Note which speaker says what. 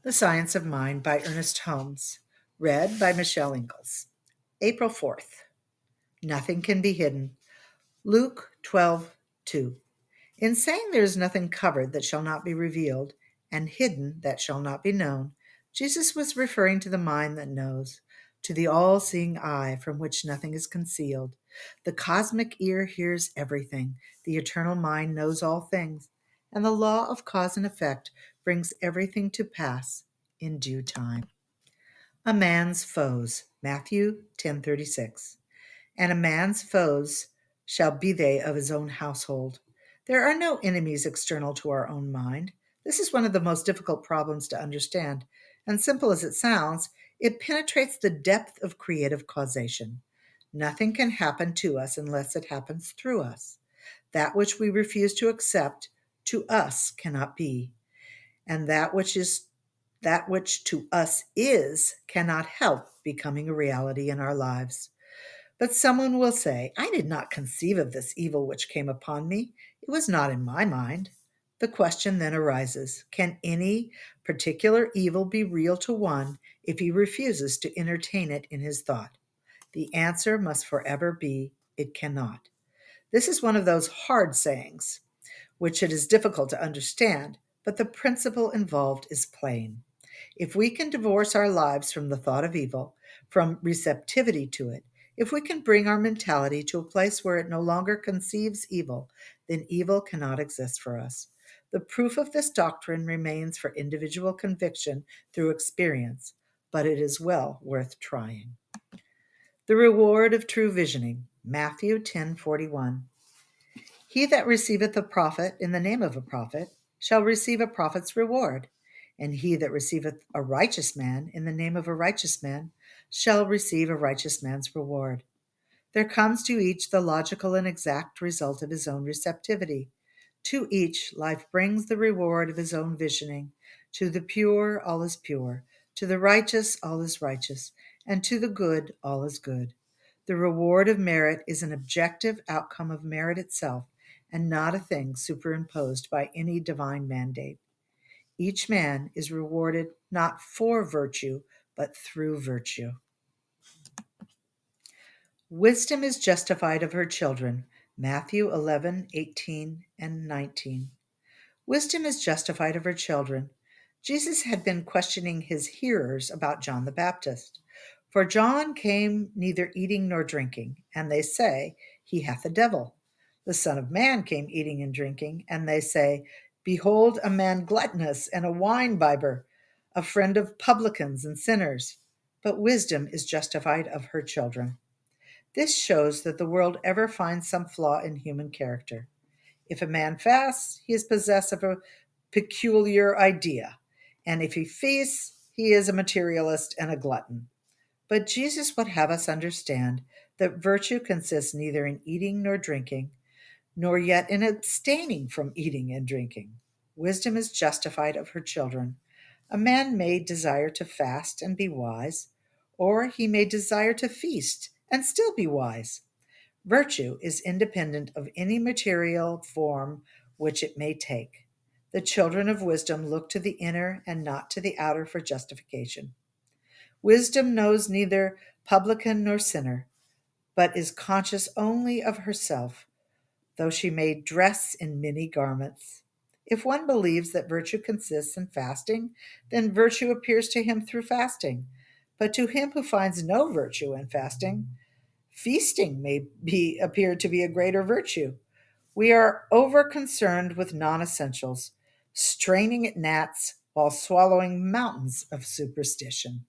Speaker 1: The Science of Mind by Ernest Holmes. Read by Michelle Ingalls. April 4th. Nothing can be hidden. Luke 12:2. In saying there is nothing covered that shall not be revealed, and hidden that shall not be known, Jesus was referring to the mind that knows, to the all seeing eye from which nothing is concealed. The cosmic ear hears everything, the eternal mind knows all things, and the law of cause and effect brings everything to pass in due time. A man's foes. Matthew 10:36. And a man's foes shall be they of his own household. There are no enemies external to our own mind. This is one of the most difficult problems to understand, and simple as it sounds, it penetrates the depth of creative causation. Nothing can happen to us unless it happens through us. That which we refuse to accept to us cannot be, and that which to us is cannot help becoming a reality in our lives. But someone will say, I did not conceive of this evil which came upon me. It was not in my mind. The question then arises, can any particular evil be real to one if he refuses to entertain it in his thought? The answer must forever be, it cannot. This is one of those hard sayings, which it is difficult to understand, but the principle involved is plain. If we can divorce our lives from the thought of evil, from receptivity to it, if we can bring our mentality to a place where it no longer conceives evil, then evil cannot exist for us. The proof of this doctrine remains for individual conviction through experience, but it is well worth trying. The reward of true visioning. Matthew 10:41. He that receiveth a prophet in the name of a prophet shall receive a prophet's reward, and he that receiveth a righteous man in the name of a righteous man shall receive a righteous man's reward. There comes to each the logical and exact result of his own receptivity. To each, life brings the reward of his own visioning. To the pure, all is pure. To the righteous, all is righteous. And to the good, all is good. The reward of merit is an objective outcome of merit itself, and not a thing superimposed by any divine mandate. Each man is rewarded not for virtue, but through virtue. Wisdom is justified of her children. Matthew 11:18 and 19. Wisdom is justified of her children. Jesus had been questioning his hearers about John the Baptist. For John came neither eating nor drinking, and they say, he hath a devil. The Son of Man came eating and drinking, and they say, behold, a man gluttonous and a wine-bibber, a friend of publicans and sinners. But wisdom is justified of her children. This shows that the world ever finds some flaw in human character. If a man fasts, he is possessed of a peculiar idea, and if he feasts, he is a materialist and a glutton. But Jesus would have us understand that virtue consists neither in eating nor drinking, nor yet in abstaining from eating and drinking. Wisdom is justified of her children. A man may desire to fast and be wise, or he may desire to feast and still be wise. Virtue is independent of any material form which it may take. The children of wisdom look to the inner and not to the outer for justification. Wisdom knows neither publican nor sinner, but is conscious only of herself, though she may dress in many garments. If one believes that virtue consists in fasting, then virtue appears to him through fasting. But to him who finds no virtue in fasting, feasting may appear to be a greater virtue. We are over concerned with non-essentials, straining at gnats while swallowing mountains of superstition.